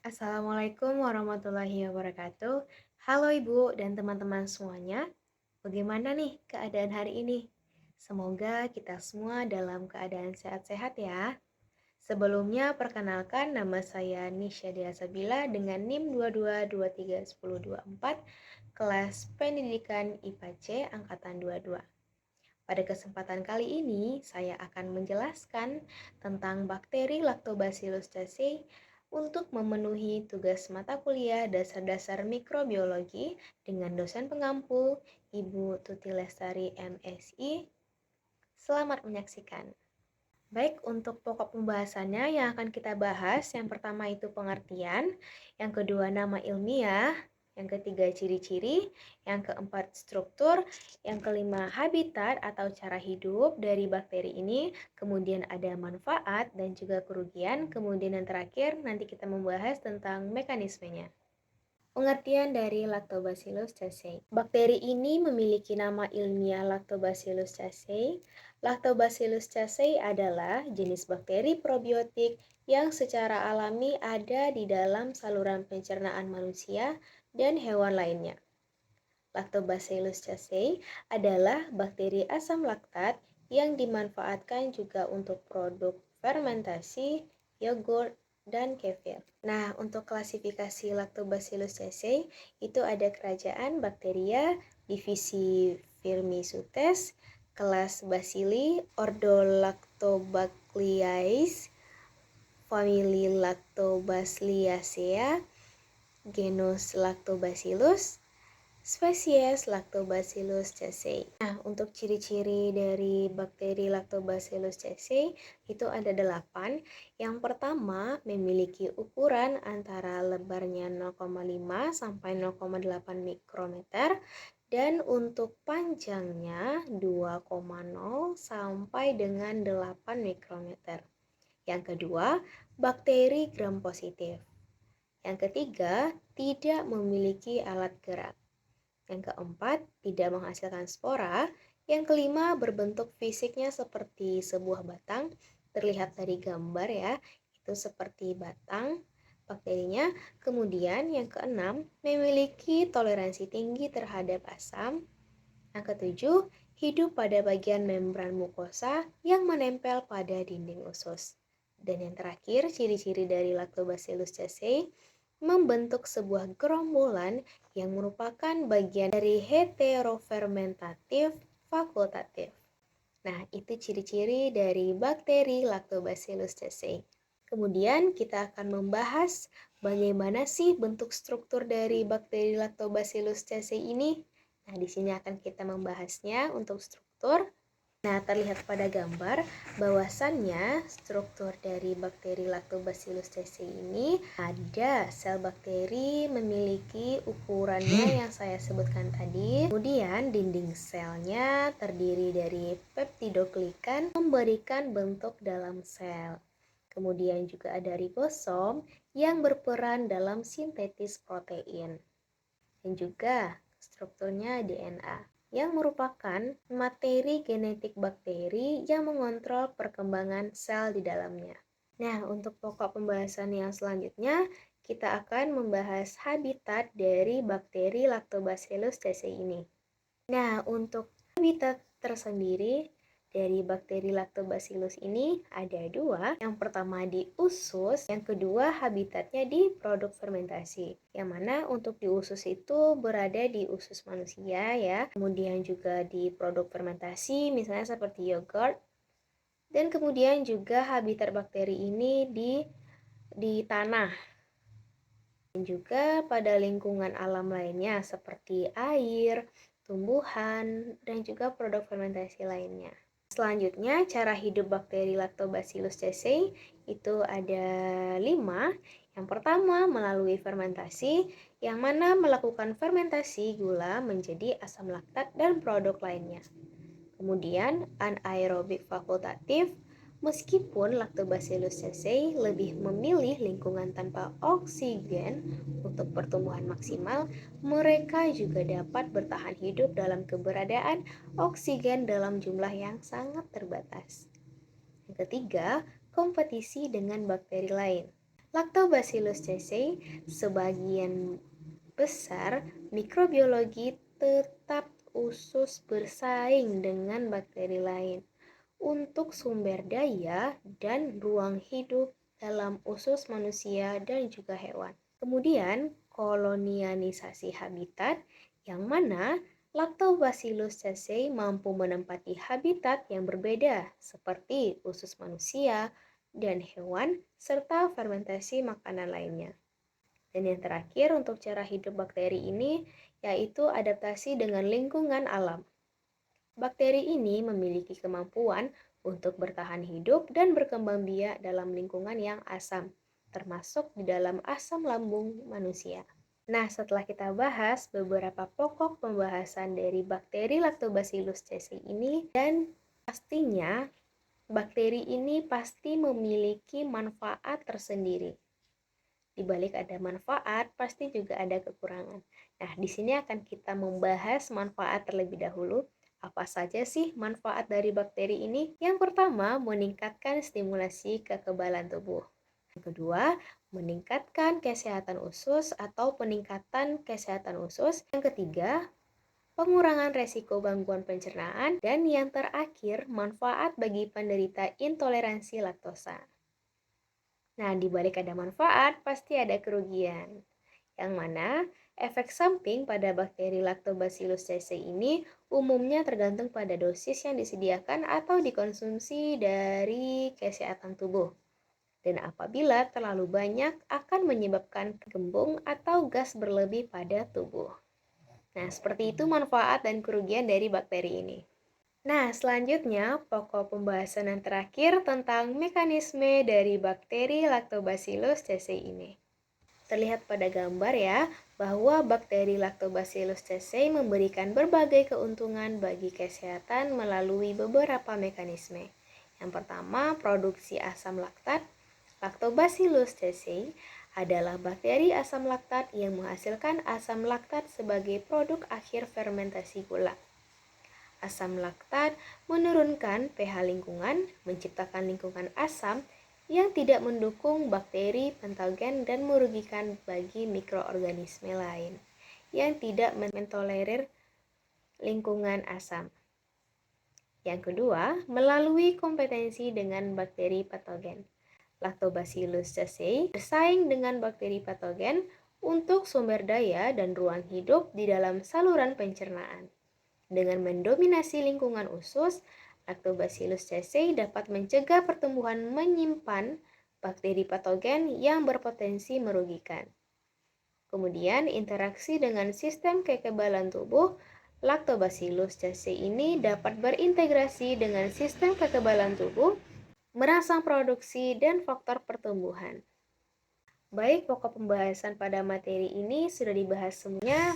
Assalamualaikum warahmatullahi wabarakatuh. Halo Ibu dan teman-teman semuanya. Bagaimana nih keadaan hari ini? Semoga kita semua dalam keadaan sehat-sehat ya. Sebelumnya perkenalkan nama saya Nisha Dea Sabila dengan NIM 22231024 kelas Pendidikan IPA C angkatan 22. Pada kesempatan kali ini, saya akan menjelaskan tentang bakteri Lactobacillus casei untuk memenuhi tugas mata kuliah dasar-dasar mikrobiologi dengan dosen pengampu Ibu Tuti Lestari MSI. Selamat menyaksikan. Baik, untuk pokok pembahasannya yang akan kita bahas, yang pertama itu pengertian, yang kedua nama ilmiah, yang ketiga ciri-ciri, yang keempat struktur, yang kelima habitat atau cara hidup dari bakteri ini, kemudian ada manfaat dan juga kerugian, kemudian yang terakhir nanti kita membahas tentang mekanismenya. Pengertian dari Lactobacillus casei. Bakteri ini memiliki nama ilmiah Lactobacillus casei. Lactobacillus casei adalah jenis bakteri probiotik yang secara alami ada di dalam saluran pencernaan manusia dan hewan lainnya. Lactobacillus casei adalah bakteri asam laktat yang dimanfaatkan juga untuk produk fermentasi, yogurt, dan kefir. Nah, untuk klasifikasi Lactobacillus casei itu ada kerajaan Bacteria, divisi Firmicutes, kelas Bacilli, ordo Lactobacilliaceae, famili Lactobacilliaceae, genus Lactobacillus, spesies Lactobacillus casei. Nah, untuk ciri-ciri dari bakteri Lactobacillus casei itu ada 8. Yang pertama, memiliki ukuran antara lebarnya 0,5 sampai 0,8 mikrometer dan untuk panjangnya 2,0 sampai dengan 8 mikrometer. Yang kedua, bakteri gram positif. Yang ketiga, tidak memiliki alat gerak. Yang keempat, tidak menghasilkan spora. Yang kelima, berbentuk fisiknya seperti sebuah batang. Terlihat dari gambar ya, itu seperti batang bakterinya. Kemudian yang keenam, memiliki toleransi tinggi terhadap asam. Yang ketujuh, hidup pada bagian membran mukosa yang menempel pada dinding usus. Dan yang terakhir, ciri-ciri dari Lactobacillus casei membentuk sebuah gerombolan yang merupakan bagian dari heterofermentatif fakultatif. Nah, itu ciri-ciri dari bakteri Lactobacillus casei. Kemudian kita akan membahas bagaimana sih bentuk struktur dari bakteri Lactobacillus casei ini. Nah, di sini akan kita membahasnya untuk struktur. Nah, terlihat pada gambar bahwasannya struktur dari bakteri Lactobacillus casei ini ada sel bakteri memiliki ukurannya yang saya sebutkan tadi. Kemudian dinding selnya terdiri dari peptidoglikan memberikan bentuk dalam sel. Kemudian juga ada ribosom yang berperan dalam sintetis protein. Dan juga strukturnya DNA yang merupakan materi genetik bakteri yang mengontrol perkembangan sel di dalamnya. Nah, untuk pokok pembahasan yang selanjutnya, kita akan membahas habitat dari bakteri Lactobacillus casei ini. Nah, untuk habitat tersendiri dari bakteri Lactobacillus ini ada 2. Yang pertama di usus, yang kedua habitatnya di produk fermentasi. Yang mana untuk di usus itu berada di usus manusia ya. Kemudian juga di produk fermentasi misalnya seperti yogurt. Dan kemudian juga habitat bakteri ini di tanah. Dan juga pada lingkungan alam lainnya seperti air, tumbuhan, dan juga produk fermentasi lainnya. Selanjutnya, cara hidup bakteri Lactobacillus casei itu ada 5. Yang pertama, melalui fermentasi, yang mana melakukan fermentasi gula menjadi asam laktat dan produk lainnya. Kemudian, anaerobik fakultatif, meskipun Lactobacillus casei lebih memilih lingkungan tanpa oksigen untuk pertumbuhan maksimal, mereka juga dapat bertahan hidup dalam keberadaan oksigen dalam jumlah yang sangat terbatas. Yang ketiga, kompetisi dengan bakteri lain. Lactobacillus casei sebagian besar mikrobiologi tetap usus bersaing dengan bakteri lain untuk sumber daya dan ruang hidup dalam usus manusia dan juga hewan. Kemudian, kolonialisasi habitat yang mana Lactobacillus casei mampu menempati habitat yang berbeda seperti usus manusia dan hewan serta fermentasi makanan lainnya. Dan yang terakhir untuk cara hidup bakteri ini yaitu adaptasi dengan lingkungan alam. Bakteri ini memiliki kemampuan untuk bertahan hidup dan berkembang biak dalam lingkungan yang asam, termasuk di dalam asam lambung manusia. Nah, setelah kita bahas beberapa pokok pembahasan dari bakteri Lactobacillus casei ini, dan pastinya bakteri ini pasti memiliki manfaat tersendiri. Di balik ada manfaat, pasti juga ada kekurangan. Nah, di sini akan kita membahas manfaat terlebih dahulu. Apa saja sih manfaat dari bakteri ini? Yang pertama, meningkatkan stimulasi kekebalan tubuh. Yang kedua, meningkatkan kesehatan usus atau peningkatan kesehatan usus. Yang ketiga, pengurangan resiko gangguan pencernaan. Dan yang terakhir, manfaat bagi penderita intoleransi laktosa. Nah, di balik ada manfaat, pasti ada kerugian. Yang mana efek samping pada bakteri Lactobacillus casei ini umumnya tergantung pada dosis yang disediakan atau dikonsumsi dari kesehatan tubuh. Dan apabila terlalu banyak akan menyebabkan gembung atau gas berlebih pada tubuh. Nah, seperti itu manfaat dan kerugian dari bakteri ini. Nah, selanjutnya pokok pembahasan yang terakhir tentang mekanisme dari bakteri Lactobacillus casei ini. Terlihat pada gambar ya, bahwa bakteri Lactobacillus casei memberikan berbagai keuntungan bagi kesehatan melalui beberapa mekanisme. Yang pertama, produksi asam laktat. Lactobacillus casei adalah bakteri asam laktat yang menghasilkan asam laktat sebagai produk akhir fermentasi gula. Asam laktat menurunkan pH lingkungan, menciptakan lingkungan asam yang tidak mendukung bakteri patogen dan merugikan bagi mikroorganisme lain yang tidak mentolerir lingkungan asam. Yang kedua, melalui kompetensi dengan bakteri patogen. Lactobacillus casei bersaing dengan bakteri patogen untuk sumber daya dan ruang hidup di dalam saluran pencernaan. Dengan mendominasi lingkungan usus, Lactobacillus casei dapat mencegah pertumbuhan menyimpan bakteri patogen yang berpotensi merugikan. Kemudian, interaksi dengan sistem kekebalan tubuh, Lactobacillus casei ini dapat berintegrasi dengan sistem kekebalan tubuh, merangsang produksi dan faktor pertumbuhan. Baik, pokok pembahasan pada materi ini sudah dibahas semuanya.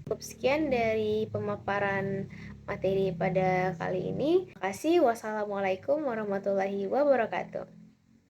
Cukup sekian dari pemaparan materi pada kali ini. Terima kasih. Wassalamualaikum warahmatullahi wabarakatuh.